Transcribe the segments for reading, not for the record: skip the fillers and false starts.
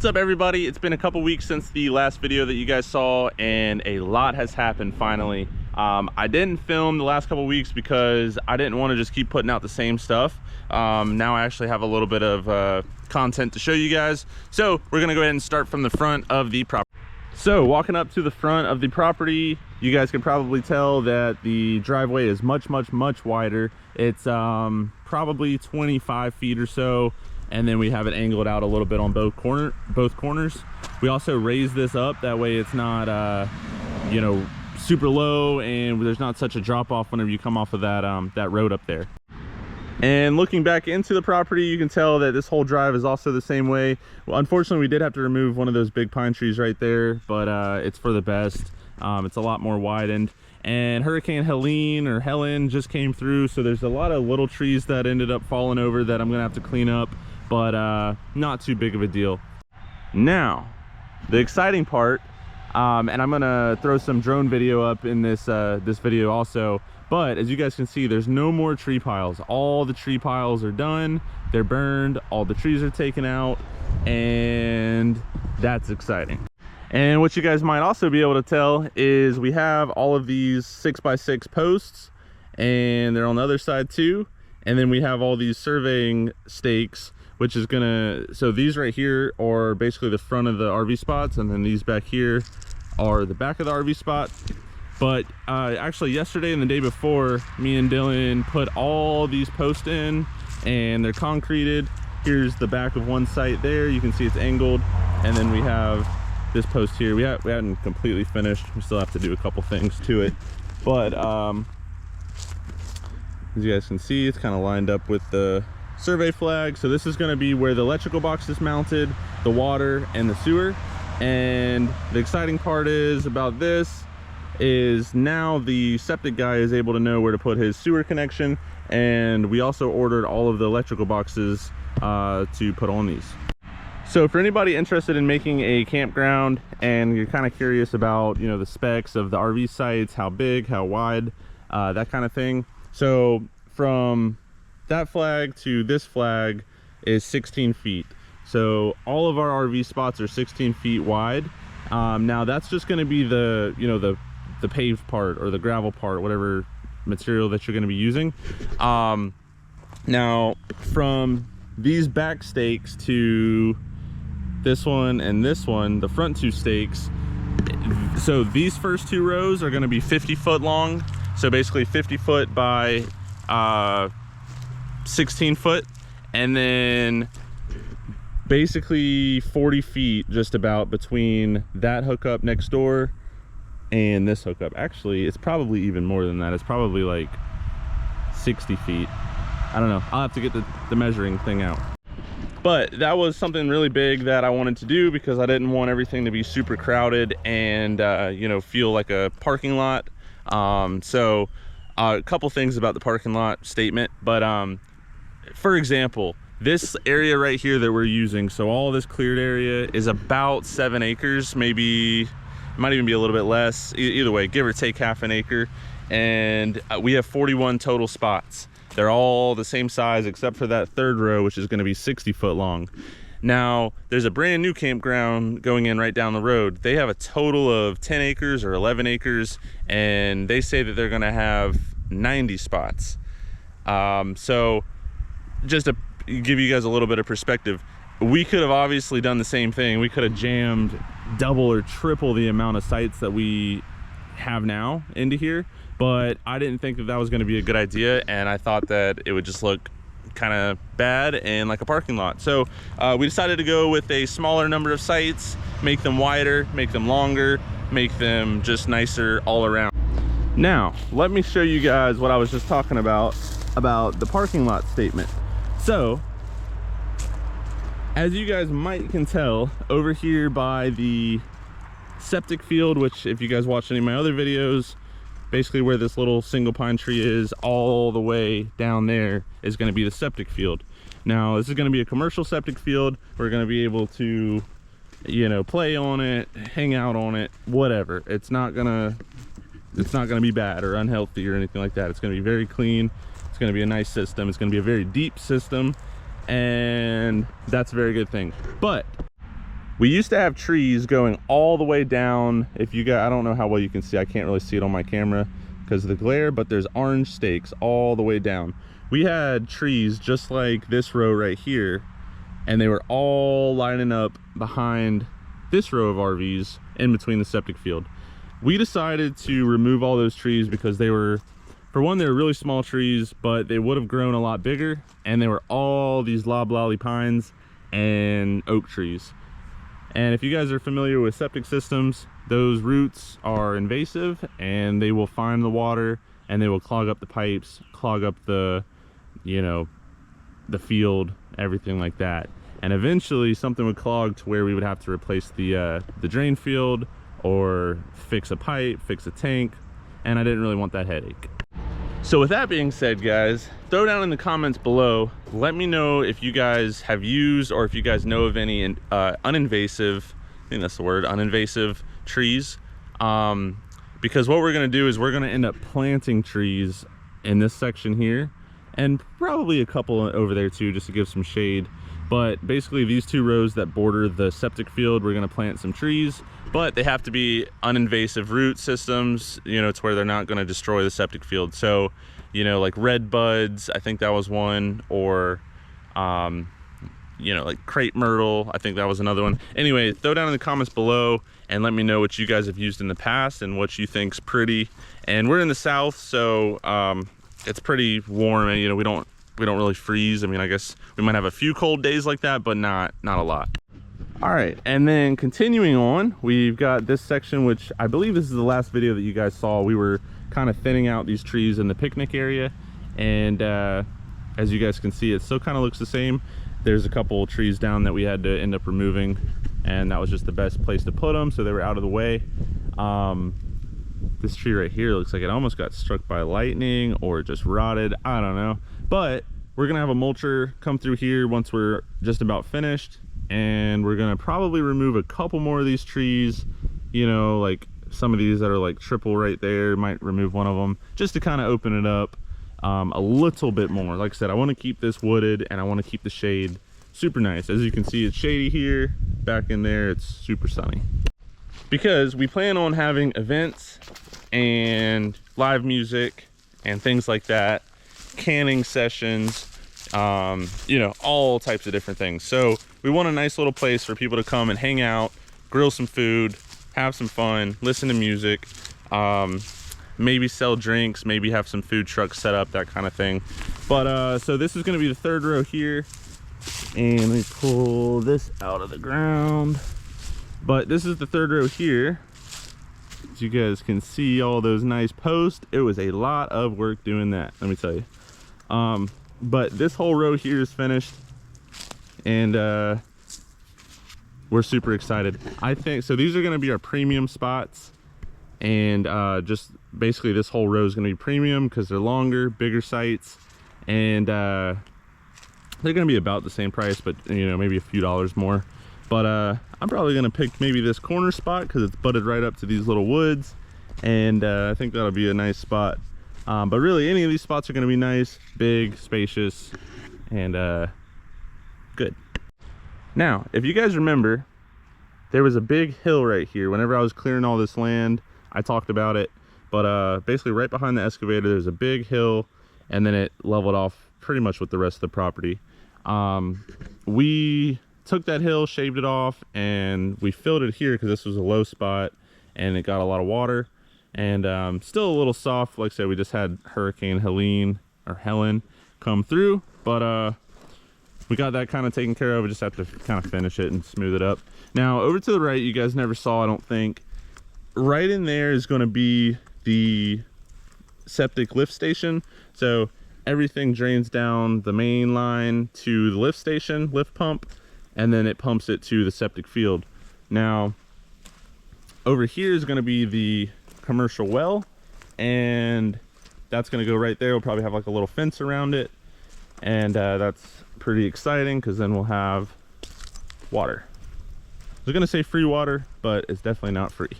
What's up, everybody? It's been a couple weeks since the last video that you guys saw, and a lot has happened finally. I didn't film the last couple weeks because I didn't want to just keep putting out the same stuff. Now I actually have a little bit of content to show you guys. So we're gonna go ahead and start from the front of the property. So walking up to the front of the property, you guys can probably tell that the driveway is much wider. It's probably 25 feet or so, and then we have it angled out a little bit on both corners. We also raised this up, that way it's not you know, super low, and there's not such a drop off whenever you come off of that that road up there. And looking back into the property, you can tell that this whole drive is also the same way. Well, unfortunately, we did have to remove one of those big pine trees right there, but it's for the best. It's a lot more widened. And Hurricane Helen just came through, so there's a lot of little trees that ended up falling over that I'm gonna have to clean up, but not too big of a deal. Now, the exciting part, and I'm gonna throw some drone video up in this this video also, but as you guys can see, there's no more tree piles. All the tree piles are done, they're burned, all the trees are taken out, and that's exciting. And what you guys might also be able to tell is we have all of these 6x6 posts, and they're on the other side too. And then we have all these surveying stakes, which is gonna, so these right here are basically the front of the RV spots, and then these back here are the back of the RV spot. But actually yesterday and the day before, me and Dylan put all these posts in, and they're concreted. Here's the back of one site there, you can see it's angled, and then we have this post here. We hadn't completely finished, we still have to do a couple things to it, but as you guys can see, it's kind of lined up with the survey flag. So this is going to be where the electrical box is mounted, the water and the sewer. And the exciting part is about this is now the septic guy is able to know where to put his sewer connection, and we also ordered all of the electrical boxes to put on these. So for anybody interested in making a campground and you're kind of curious about, you know, the specs of the RV sites, how big, how wide, that kind of thing. So from that flag to this flag is 16 feet. So all of our RV spots are 16 feet wide. Now that's just going to be the, you know, the paved part or the gravel part, whatever material that you're going to be using. Now from these back stakes to this one and this one, the front two stakes, so these first two rows are going to be 50 foot long, so basically 50 foot by 16 foot, and then basically 40 feet just about between that hookup next door and this hookup. Actually, it's probably even more than that. It's probably like 60 feet. I don't know, I'll have to get the measuring thing out. But that was something really big that I wanted to do because I didn't want everything to be super crowded and you know, feel like a parking lot. So a couple things about the parking lot statement, but for example, this area right here that we're using, so all this cleared area is about 7 acres, maybe it might even be a little bit less, either way, give or take half an acre, and we have 41 total spots. They're all the same size except for that third row, which is going to be 60 foot long. Now, there's a brand new campground going in right down the road. They have a total of 10 acres or 11 acres, and they say that they're going to have 90 spots. So just to give you guys a little bit of perspective, we could have obviously done the same thing. We could have jammed double or triple the amount of sites that we have now into here, but I didn't think that was going to be a good idea, and I thought that it would just look kind of bad and like a parking lot. So we decided to go with a smaller number of sites, make them wider, make them longer, make them just nicer all around. Now let me show you guys what I was just talking about the parking lot statement. So as you guys might can tell, over here by the septic field, which if you guys watch any of my other videos, basically where this little single pine tree is, all the way down there is going to be the septic field. Now this is going to be a commercial septic field. We're going to be able to, you know, play on it, hang out on it, whatever. It's not gonna be bad or unhealthy or anything like that. It's going to be very clean. It's going to be a nice system. It's going to be a very deep system, and that's a very good thing. But We used to have trees going all the way down. If you got, I don't know how well you can see, I can't really see it on my camera because of the glare, but there's orange stakes all the way down. We had trees just like this row right here, and they were all lining up behind this row of RVs in between the septic field. We decided to remove all those trees because they were, for one, they were really small trees, but they would have grown a lot bigger, and they were all these loblolly pines and oak trees. And if you guys are familiar with septic systems, those roots are invasive and they will find the water and they will clog up the pipes, clog up the, you know, the field, everything like that. And eventually something would clog to where we would have to replace the drain field or fix a pipe, fix a tank. And I didn't really want that headache. So with that being said, guys, throw down in the comments below, let me know if you guys have used or if you guys know of any uninvasive, I think that's the word, uninvasive trees. Because what we're gonna do is we're gonna end up planting trees in this section here, and probably a couple over there too, just to give some shade. But basically these two rows that border the septic field, we're gonna plant some trees, but they have to be uninvasive root systems, you know, to where they're not gonna destroy the septic field. So, you know, like red buds, I think that was one, or, you know, like crepe myrtle, I think that was another one. Anyway, throw down in the comments below and let me know what you guys have used in the past and what you think's pretty. And we're in the South, so it's pretty warm, and you know, we don't really freeze. I mean, I guess we might have a few cold days like that, but not a lot. All right, and then continuing on, we've got this section, which I believe this is the last video that you guys saw. We were kind of thinning out these trees in the picnic area, and as you guys can see, it still kind of looks the same. There's a couple trees down that we had to end up removing, and that was just the best place to put them, so they were out of the way. This tree right here looks like it almost got struck by lightning or just rotted, I don't know. But we're gonna have a mulcher come through here once we're just about finished, and we're gonna probably remove a couple more of these trees, you know, like some of these that are like triple right there, might remove one of them just to kind of open it up a little bit more. Like I said, I want to keep this wooded and I want to keep the shade super nice. As you can see, it's shady here, back in there it's super sunny, because we plan on having events and live music and things like that, canning sessions, you know, all types of different things. So we want a nice little place for people to come and hang out, grill some food, have some fun, listen to music, maybe sell drinks, maybe have some food trucks set up, that kind of thing. But so this is going to be the third row here, and let me pull this out of the ground. But this is the third row here. As you guys can see, all those nice posts. It was a lot of work doing that, let me tell you. But this whole row here is finished, and we're super excited. I think so. These are going to be our premium spots, and just basically this whole row is going to be premium because they're longer, bigger sites, and they're going to be about the same price, but you know, maybe a few dollars more. But I'm probably going to pick maybe this corner spot because it's butted right up to these little woods, and I think that'll be a nice spot. But really, any of these spots are going to be nice, big, spacious, and good. Now, if you guys remember, there was a big hill right here. Whenever I was clearing all this land, I talked about it. But basically right behind the excavator, there's a big hill, and then it leveled off pretty much with the rest of the property. We took that hill, shaved it off, and we filled it here because this was a low spot and it got a lot of water. And still a little soft. Like I said, we just had Hurricane Helen come through, but we got that kind of taken care of. We just have to kind of finish it and smooth it up. Now over to the right, you guys never saw, I don't think, right in there is going to be the septic lift station. So everything drains down the main line to the lift station, lift pump, and then it pumps it to the septic field. Now over here is going to be the commercial well, and that's going to go right there. We'll probably have like a little fence around it, and that's pretty exciting because then we'll have water. I was going to say free water, but it's definitely not free.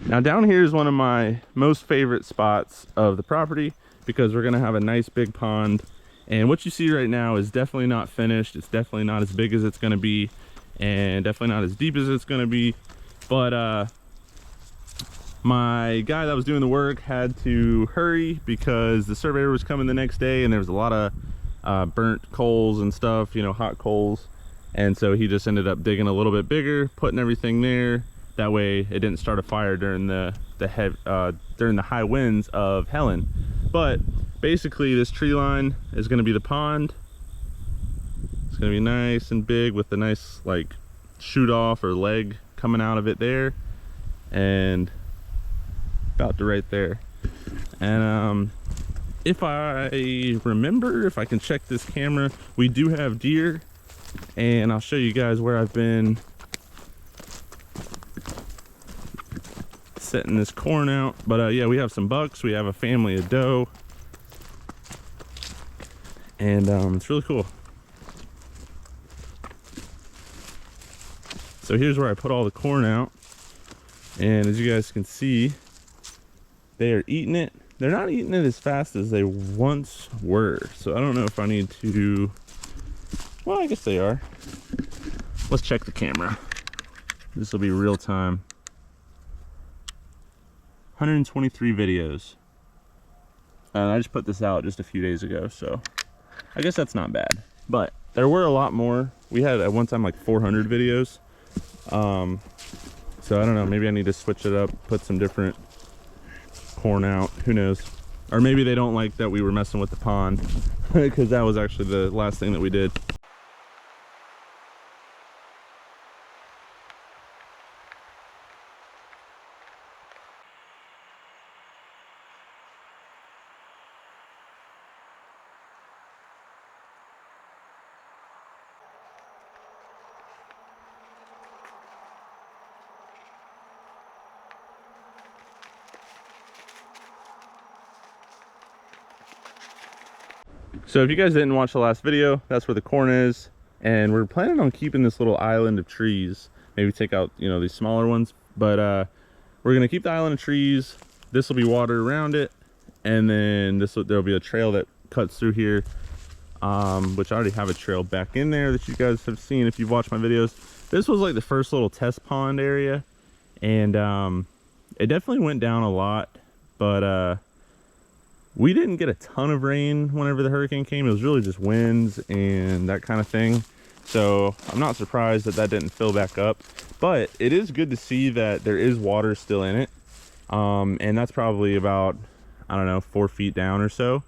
Now down here is one of my most favorite spots of the property because we're going to have a nice big pond, and what you see right now is definitely not finished. It's definitely not as big as it's going to be, and definitely not as deep as it's going to be. But my guy that was doing the work had to hurry because the surveyor was coming the next day, and there was a lot of burnt coals and stuff, you know, hot coals. And so he just ended up digging a little bit bigger, putting everything there. That way it didn't start a fire during the high winds of Helen. But basically this tree line is going to be the pond. It's going to be nice and big with a nice like shoot off or leg coming out of it there, and about to right there. And if I remember, if I can check this camera, we do have deer, and I'll show you guys where I've been setting this corn out. But yeah, we have some bucks, we have a family of doe, and it's really cool. So here's where I put all the corn out, and as you guys can see, they are eating it. They're not eating it as fast as they once were, so I don't know if I need to, well, I guess they are. Let's check the camera. This will be real time. 123 videos. I just put this out just a few days ago, so I guess that's not bad. But there were a lot more. We had at one time like 400 videos. So I don't know, maybe I need to switch it up, put some different corn out, who knows. Or maybe they don't like that we were messing with the pond, because that was actually the last thing that we did. So if you guys didn't watch the last video, that's where the corn is, and we're planning on keeping this little island of trees. Maybe take out, you know, these smaller ones, but we're gonna keep the island of trees. This will be water around it, and then there'll be a trail that cuts through here, which I already have a trail back in there that you guys have seen if you've watched my videos. This was like the first little test pond area, and it definitely went down a lot, but we didn't get a ton of rain whenever the hurricane came. It was really just winds and that kind of thing. So I'm not surprised that that didn't fill back up, but it is good to see that there is water still in it. And that's probably about, I don't know, 4 feet down or so.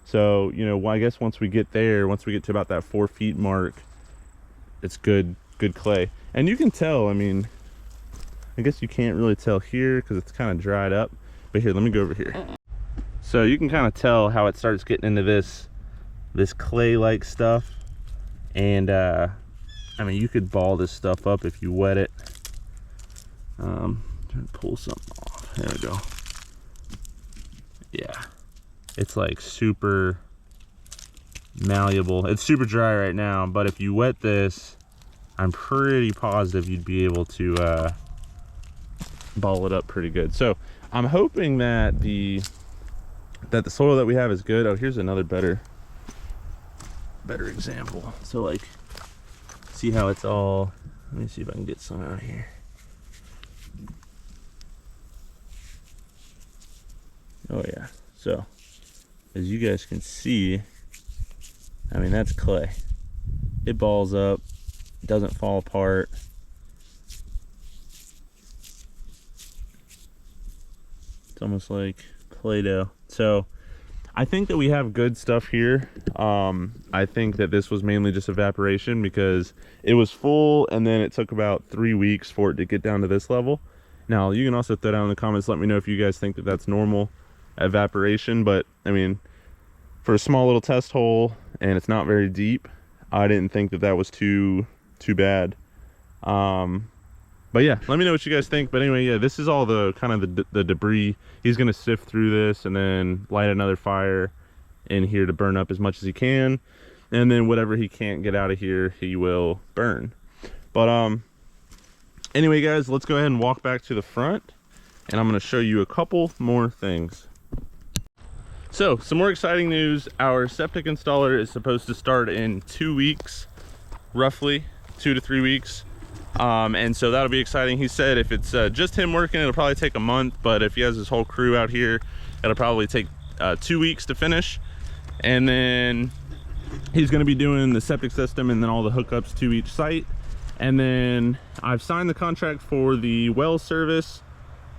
So, you know, I guess once we get there, once we get to about that 4 feet mark, it's good clay. And you can tell, I mean, I guess you can't really tell here because it's kind of dried up, but here, let me go over here. So you can kind of tell how it starts getting into this clay-like stuff. And I mean, you could ball this stuff up if you wet it. Trying to pull something off. There we go. Yeah, it's like super malleable. It's super dry right now, but if you wet this, I'm pretty positive you'd be able to ball it up pretty good. So I'm hoping that the soil that we have is good. Oh, here's another better example. So like, see how it's all, let me see if I can get some out here. Oh yeah, so as you guys can see, I mean, that's clay. It balls up, doesn't fall apart. It's almost like Play-Doh. So I think that we have good stuff here. I think that this was mainly just evaporation because it was full, and then it took about 3 weeks for it to get down to this level. Now you can also throw down in the comments, let me know if you guys think that that's normal evaporation. But I mean, for a small little test hole, and it's not very deep, I didn't think that that was too bad. But yeah, let me know what you guys think. But anyway, yeah, this is all the kind of the debris. He's gonna sift through this and then light another fire in here to burn up as much as he can, and then whatever he can't get out of here, he will burn. But anyway guys, let's go ahead and walk back to the front, and I'm gonna show you a couple more things. So some more exciting news. Our septic installer is supposed to start in 2 weeks roughly. 2 to 3 weeks. And so that'll be exciting. He said if it's just him working, it'll probably take a month, but if he has his whole crew out here, it'll probably take 2 weeks to finish. And then he's going to be doing the septic system and then all the hookups to each site. And then I've signed the contract for the well service,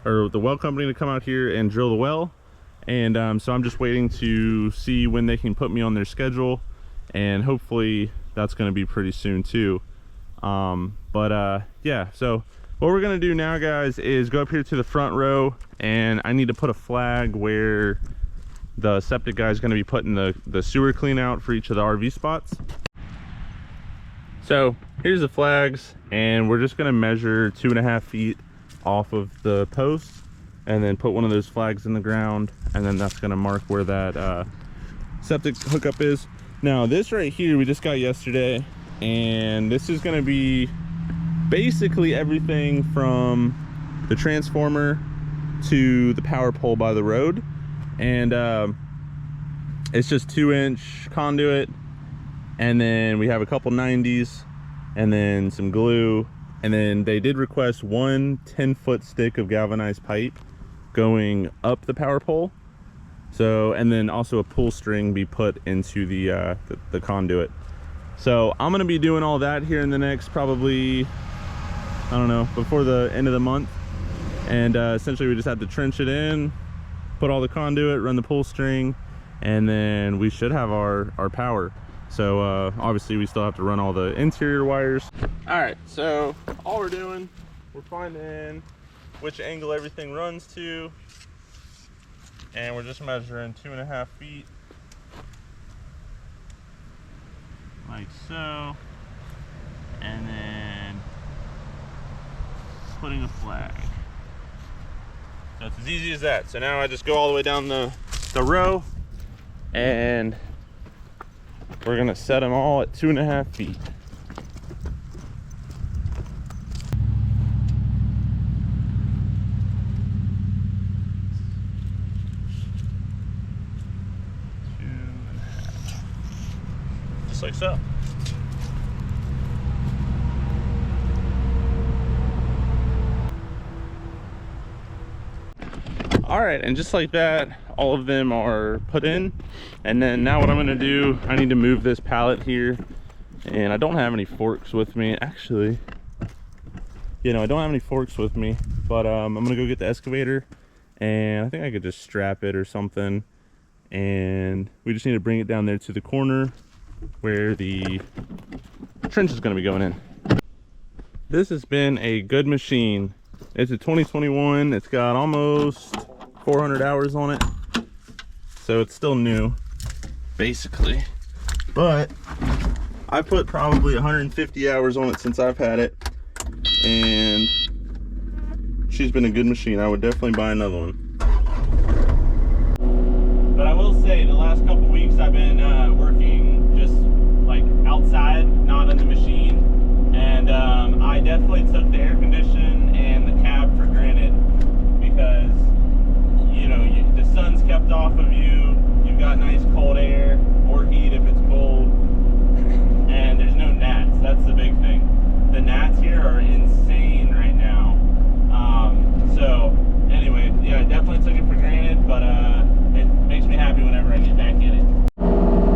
or the well company, to come out here and drill the well. And so I'm just waiting to see when they can put me on their schedule, and hopefully that's going to be pretty soon too. Yeah, so what we're gonna do now, guys, is go up here to the front row, and I need to put a flag where the septic guy is going to be putting the sewer clean out for each of the RV spots. So here's the flags, and we're just going to measure 2.5 feet off of the post and then put one of those flags in the ground, and then that's going to mark where that septic hookup is. Now this right here we just got yesterday, and this is going to be basically everything from the transformer to the power pole by the road. And it's just 2-inch conduit, and then we have a couple 90s and then some glue, and then they did request one 10-foot stick of galvanized pipe going up the power pole. So, and then also a pull string be put into the conduit. So I'm gonna be doing all that here in the next, probably, I don't know, before the end of the month. And essentially we just have to trench it in, put all the conduit, run the pull string, and then we should have our power. So obviously we still have to run all the interior wires. All right, so all we're doing, we're finding which angle everything runs to, and we're just measuring 2.5 feet, like so, and then putting a flag. So it's as easy as that. So now I just go all the way down the row, and we're gonna set them all at 2.5 feet. Just like so. All right, and just like that, all of them are put in. And then now what I'm gonna do, I need to move this pallet here, and I don't have any forks with me. Actually, you know, I don't have any forks with me, but I'm gonna go get the excavator, and I think I could just strap it or something. And we just need to bring it down there to the corner where the trench is gonna be going in. This has been a good machine. It's a 2021, it's got almost 400 hours on it, so it's still new basically, but I put probably 150 hours on it since I've had it, and she's been a good machine. I would definitely buy another one. But I will say the last couple weeks I've been working just like outside, not in the machine, and I definitely took the air condition and the cab for granted, because you know, the sun's kept off of you, you've got nice cold air, or heat if it's cold, and there's no gnats. That's the big thing. The gnats here are insane right now. So anyway, yeah, I definitely took it for granted, but it makes me happy whenever I get back in it.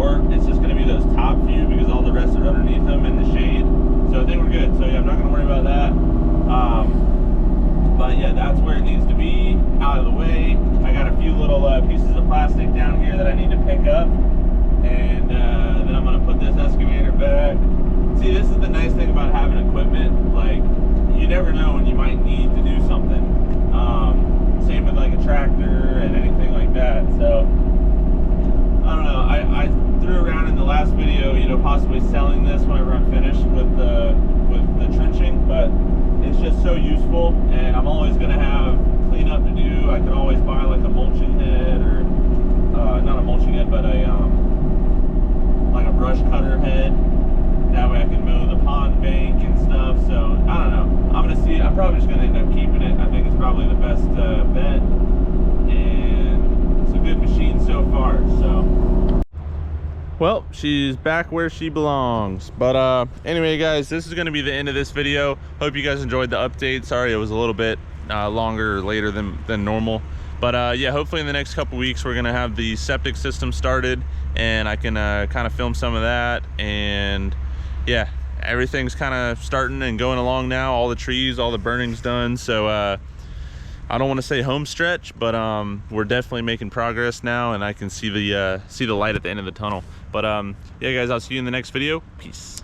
or it's just going to be those top few because all the rest are underneath them in the shade. So I think we're good. So yeah, I'm not going to worry about that. But yeah, that's where it needs to be, out of the way. I got a few little pieces of plastic down here that I need to pick up, and then I'm going to put this excavator back. See, this is the nice thing about having equipment. Like, you never know when you might need to do something. Same with like a tractor and anything like that. So I don't know. I threw around in the last video, you know, possibly selling this whenever I'm finished with the trenching, but it's just so useful, and I'm always going to have cleanup to do. I could always buy like a mulching head, or not a mulching head, but a like a brush cutter head. That way I can mow the pond bank and stuff. So I don't know. I'm gonna see. I'm probably just gonna end up keeping it. I think it's probably the best bet, and it's a good machine so far. So. Well, she's back where she belongs. But anyway, guys, this is going to be the end of this video. Hope you guys enjoyed the update. Sorry it was a little bit longer or later than normal. But yeah, hopefully in the next couple weeks we're going to have the septic system started, and I can kind of film some of that. And yeah, everything's kind of starting and going along now. All the trees, all the burning's done. So I don't want to say home stretch, but we're definitely making progress now, and I can see the light at the end of the tunnel. But yeah, guys, I'll see you in the next video. Peace.